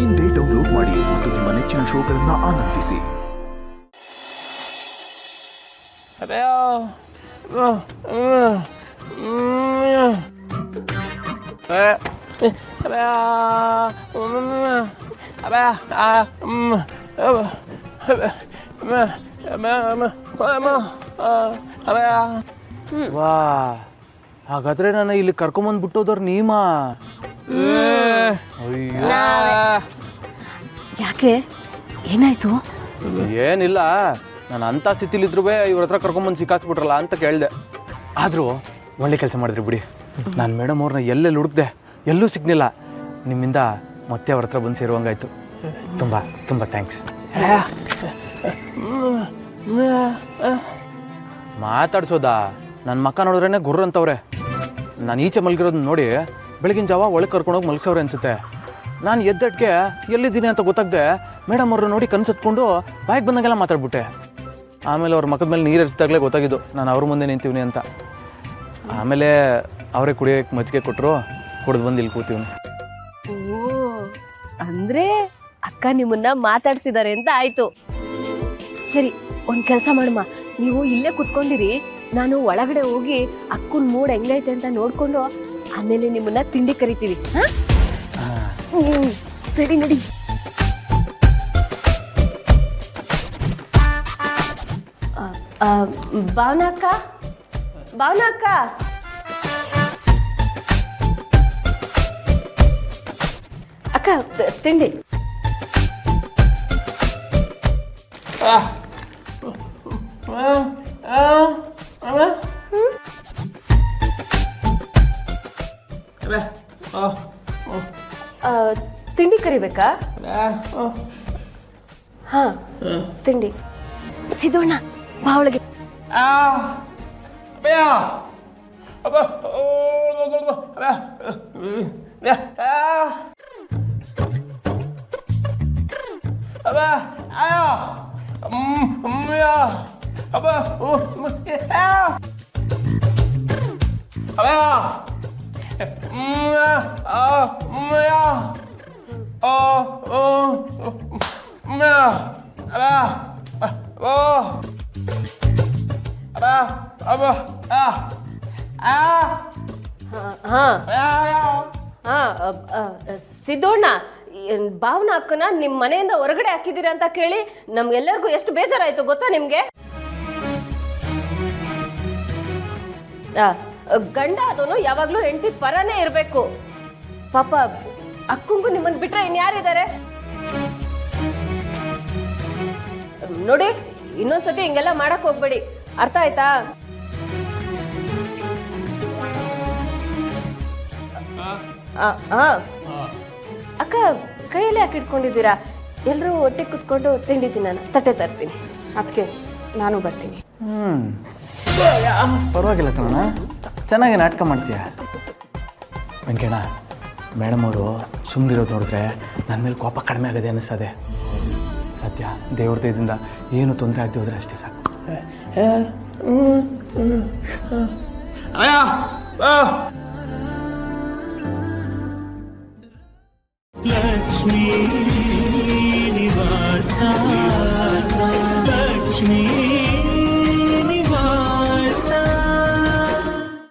ಇಂದೇ ಡೌನ್ಲೋಡ್ ಮಾಡಿ ಮತ್ತು ನಿಮ್ಮ ನೆಚ್ಚಿನ ಶೋಗಳನ್ನು ಆನಂದಿಸಿ. ವಾ, ಹಾಗಾದ್ರೆ ನಾನು ಇಲ್ಲಿ ಕರ್ಕೊಂಬಂದ್ಬಿಟ್ಟೋದವ್ರು ನೀಮಾ? ಅಯ್ಯೋ, ಯಾಕೆ ಏನಾಯ್ತು? ಏನಿಲ್ಲ, ನಾನು ಅಂಥ ಸ್ಥಿತಿಲಿದ್ರು ಇವ್ರ ಹತ್ರ ಕರ್ಕೊಂಬಂದು ಸಿಕ್ಕಾಕ್ಬಿಟ್ರಲ್ಲ ಅಂತ ಕೇಳಿದೆ. ಆದರೂ ಒಳ್ಳೆ ಕೆಲಸ ಮಾಡಿದ್ರಿ ಬಿಡಿ. ನಾನು ಮೇಡಮ್ ಅವ್ರನ್ನ ಎಲ್ಲೆಲ್ಲಿ ಹುಡುಕ್ದೆ, ಎಲ್ಲೂ ಸಿಗ್ನಿಲ್ಲ. ನಿಮ್ಮಿಂದ ಮತ್ತೆ ಅವ್ರ ಹತ್ರ ಬಂದು ಸೇರುವಂಗಾಯ್ತು. ತುಂಬ ತುಂಬ ಥ್ಯಾಂಕ್ಸ್. ಮಾತಾಡ್ಸೋದಾ? ನನ್ನ ಮಕ್ಕ ನೋಡಿದ್ರೇ ಗುರ್ರ ಅಂತವ್ರೆ. ನಾನು ಈಚೆ ಮಲಗಿರೋದನ್ನ ನೋಡಿ ಬೆಳಗಿನ ಜಾವ ಒಳಗೆ ಕರ್ಕೊಂಡೋಗಿ ಮಲಗಿಸವ್ರೆ ಅನ್ಸುತ್ತೆ. ನಾನು ಎದ್ದಟ್ಗೆ ಎಲ್ಲಿದ್ದೀನಿ ಅಂತ ಗೊತ್ತಾಗದೆ ಮೇಡಮ್ ಅವ್ರನ್ನ ನೋಡಿ ಕನ್ಸತ್ಕೊಂಡು ಬಾಯಿಗೆ ಬಂದಾಗೆಲ್ಲ ಮಾತಾಡ್ಬಿಟ್ಟೆ. ಆಮೇಲೆ ಅವ್ರ ಮಕ್ಕದ ಮೇಲೆ ನೀರು ಹರಿಸಿದಾಗಲೇ ಗೊತ್ತಾಗಿದ್ದು ನಾನು ಅವ್ರ ಮುಂದೆ ನಿಂತೀವಿ ಅಂತ. ಆಮೇಲೆ ಅವರೇ ಕುಡಿಯೋಕ್ಕೆ ಮಜ್ಜಿಗೆ ಕೊಟ್ಟರು, ಕುಡಿದು ಬಂದು ಇಲ್ಲಿ ಕೂತೀವಿ. ಓ, ಅಂದ್ರೆ ಅಕ್ಕ ನಿಮ್ಮನ್ನ ಮಾತಾಡ್ಸಿದ್ದಾರೆ ಅಂತ ಆಯ್ತು. ಸರಿ, ಒಂದ್ ಕೆಲಸ ಮಾಡಮ್ಮ, ನೀವು ಇಲ್ಲೇ ಕುತ್ಕೊಂಡಿರಿ. ನಾನು ಒಳಗಡೆ ಹೋಗಿ ಅಕ್ಕನ ಮೂಡ್ ಹೆಂಗೈತೆ ಅಂತ ನೋಡ್ಕೊಂಡು ಆಮೇಲೆ ನಿಮ್ಮನ್ನ ತಿಂಡಿ ಕರಿತೀವಿ. ನಡಿ ನಡಿ. ಭಾವನಾ ಅಕ್ಕ, ಭಾವನಾ ಅಕ್ಕ, ಅಕ್ಕ ತಿಂಡಿ. ತಿಂಡಿ ಕರಿಬೇಕಾ? ಹಾ, ತಿಂಡಿ. ಸಿದ್ದೋಣ ಬಾ ಒಳಗೆ. ಸಿದ್ದೋಣ್ಣ, ಭಾವನಾ ಅಕ್ಕನ ನಿಮ್ ಮನೆಯಿಂದ ಹೊರಗಡೆ ಹಾಕಿದ್ದೀರಾ ಅಂತ ಕೇಳಿ ನಮ್ಗೆಲ್ಲರಿಗೂ ಎಷ್ಟು ಬೇಜಾರಾಯ್ತು ಗೊತ್ತಾ ನಿಮ್ಗೆ? ಗಂಡ ಅದನ್ನು ಯಾವಾಗ್ಲೂ ಹೆಂಡತಿ ಪರನೇ ಇರ್ಬೇಕು. ಪಾಪ ಅಕ್ಕಂಗೂ ನಿಮ್ಮನ್ ಬಿಟ್ರೆ ಇನ್ಯಾರಿದ್ದಾರೆ ನೋಡಿ. ಇನ್ನೊಂದ್ಸತಿ ಹಿಂಗೆಲ್ಲ ಮಾಡಕ್ ಹೋಗ್ಬೇಡಿ, ಅರ್ಥ ಆಯ್ತಾ? ಅಕ್ಕ, ಕೈಯಲ್ಲಿ ಯಾಕೆ ಇಟ್ಕೊಂಡಿದ್ದೀರಾ? ಎಲ್ಲರೂ ಒಟ್ಟಿಗೆ ಕುತ್ಕೊಂಡು ತಿಂಡಿ ತಿನ್ನೋಣ. ತಟ್ಟೆ ತರ್ತೀನಿ. ಅದಕ್ಕೆ ನಾನು ಬರ್ತೀನಿ. ಪರವಾಗಿಲ್ಲ ಕಣ, ಚೆನ್ನಾಗಿ ನಾಟಕ ಮಾಡ್ತೀಯ. ವೆಂಕಣ್ಣ, ಮೇಡಮ್ ಅವರು ಸುಮ್ಮನಿರೋದು ನೋಡಿದ್ರೆ ನನ್ನ ಮೇಲೆ ಕೋಪ ಕಡಿಮೆ ಆಗದೆ ಅನ್ನಿಸ್ತದೆ. ಸದ್ಯ ದೇವ್ರ ದಯದಿಂದ ಏನು ತೊಂದರೆ ಆಗದೆ ಹೋದ್ರೆ ಅಷ್ಟೇ ಸಾಕು. ಲಕ್ಷ್ಮೀ ನಿವಾಸ